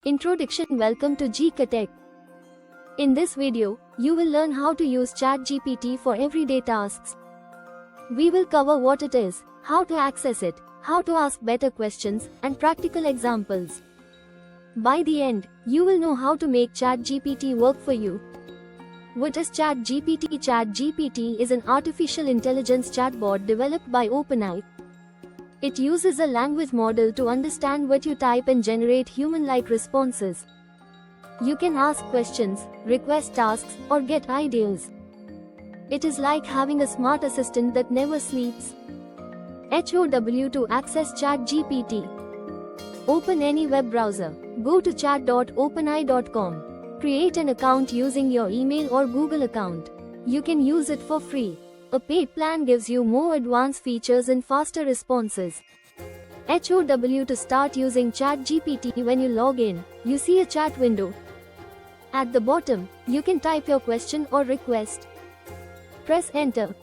Introduction. Welcome to GKTech. In this video, you will learn how to use ChatGPT for everyday tasks. We will cover what it is, how to access it, how to ask better questions, and practical examples. By the end, you will know how to make ChatGPT work for you. What is ChatGPT? ChatGPT is an artificial intelligence chatbot developed by OpenAI. It uses a language model to understand what you type and generate human-like responses. You can ask questions, request tasks, or get ideas. It is like having a smart assistant that never sleeps. HOW to access ChatGPT. Open any web browser. Go to chat.openai.com. Create an account using your email or Google account. You can use it for free. A paid plan gives you more advanced features and faster responses. HOW to start using ChatGPT. When you log in, you see a chat window. At the bottom, you can type your question or request. Press enter.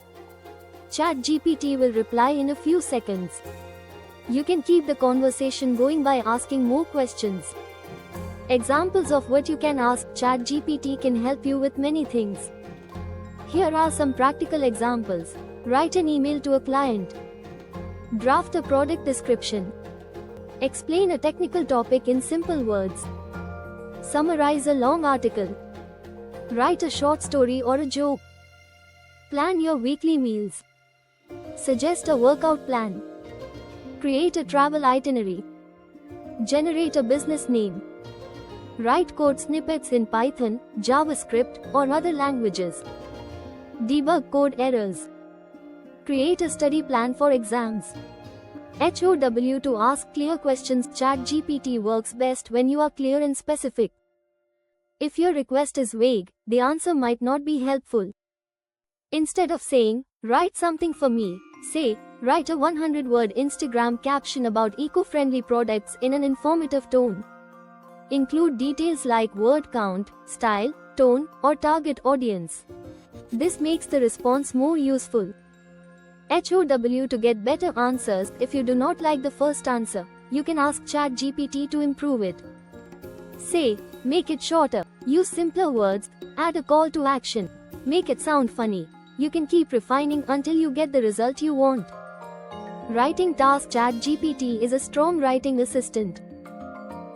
ChatGPT will reply in a few seconds. You can keep the conversation going by asking more questions. Examples of what you can ask ChatGPT can help you with many things. Here are some practical examples. Write an email to a client. Draft a product description. Explain a technical topic in simple words. Summarize a long article. Write a short story or a joke. Plan your weekly meals. Suggest a workout plan. Create a travel itinerary. Generate a business name. Write code snippets in Python, JavaScript, or other languages. Debug code errors. Create a study plan for exams. HOW to ask clear questions. ChatGPT works best when you are clear and specific. If your request is vague, the answer might not be helpful. Instead of saying, "Write something for me," say, "Write a 100-word Instagram caption about eco-friendly products in an informative tone." Include details like word count, style, tone, or target audience. This makes the response more useful. HOW to get better answers. If you do not like the first answer, you can ask ChatGPT to improve it. Say, "Make it shorter, use simpler words, add a call to action, make it sound funny." You can keep refining until you get the result you want. Writing task. ChatGPT is a strong writing assistant.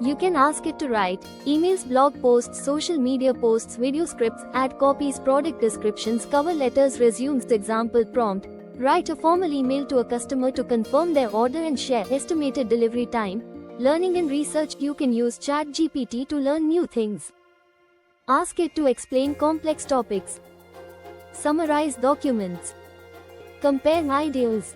You can ask it to write emails, blog posts, social media posts, video scripts, ad copies, product descriptions, cover letters, resumes. Example prompt. Write a formal email to a customer to confirm their order and share estimated delivery time. Learning and research. You can use ChatGPT to learn new things. Ask it to explain complex topics. Summarize documents. Compare ideas.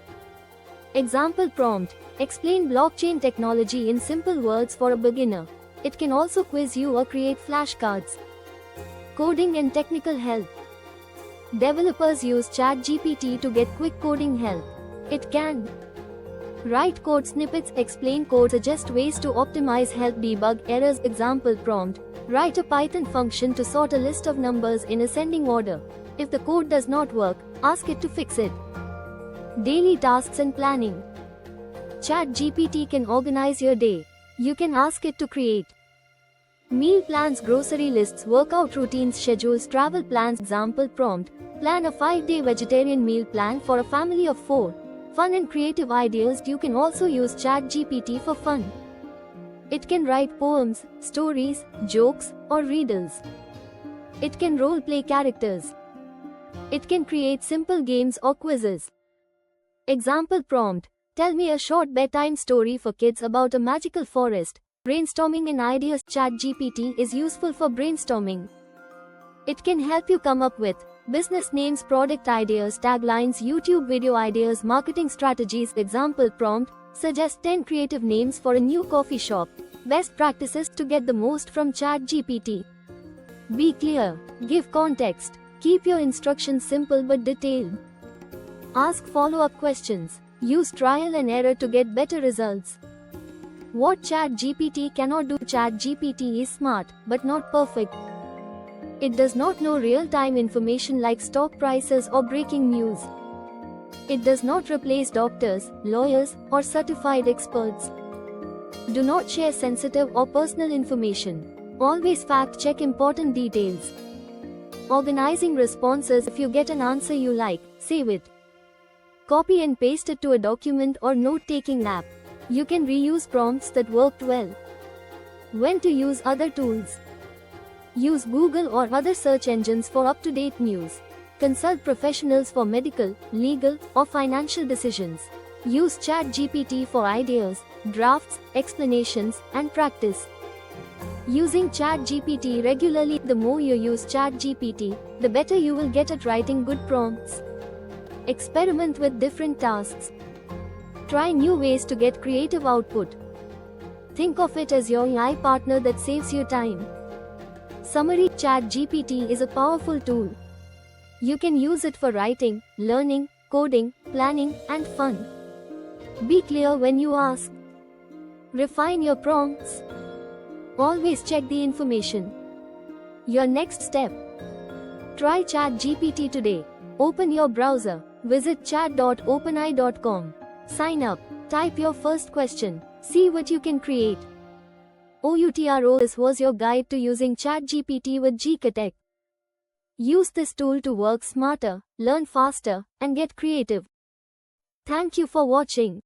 Example prompt. Explain blockchain technology in simple words for a beginner. It can also quiz you or create flashcards. Coding and technical help. Developers use ChatGPT to get quick coding help. It can write code snippets, explain code, suggest ways to optimize, help debug errors. Example prompt. Write a Python function to sort a list of numbers in ascending order. If the code does not work, ask it to fix it. Daily tasks and planning. ChatGPT can organize your day. You can ask it to create meal plans, grocery lists, workout routines, schedules, travel plans. Example prompt. Plan a 5-day vegetarian meal plan for a family of 4. Fun and creative ideas. You can also use ChatGPT for fun. It can write poems, stories, jokes, or riddles. It can role-play characters. It can create simple games or quizzes. Example prompt. Tell me a short bedtime story for kids about a magical forest. Brainstorming and ideas. ChatGPT is useful for brainstorming. It can help you come up with business names, product ideas, taglines, YouTube video ideas, marketing strategies. Example prompt. Suggest 10 creative names for a new coffee shop. Best practices to get the most from ChatGPT. Be clear. Give context. Keep your instructions simple but detailed. Ask follow-up questions. Use trial and error to get better results. What ChatGPT cannot do. ChatGPT is smart, but not perfect. It does not know real-time information like stock prices or breaking news. It does not replace doctors, lawyers, or certified experts. Do not share sensitive or personal information. Always fact-check important details. Organizing responses. If you get an answer you like, save it. Copy and paste it to a document or note-taking app. You can reuse prompts that worked well. When to use other tools. Use Google or other search engines for up-to-date news. Consult professionals for medical, legal, or financial decisions. Use ChatGPT for ideas, drafts, explanations, and practice. Using ChatGPT regularly. The more you use ChatGPT, the better you will get at writing good prompts. Experiment with different tasks. Try new ways to get creative output. Think of it as your AI partner that saves you time. Summary. ChatGPT is a powerful tool. You can use it for writing, learning, coding, planning, and fun. Be clear when you ask. Refine your prompts. Always check the information. Your next step. Try ChatGPT today. Open your browser. Visit chat.openai.com. Sign up. Type your first question. See what you can create. OUTRO. This was your guide to using ChatGPT with GKTech. Use this tool to work smarter, learn faster, and get creative. Thank you for watching.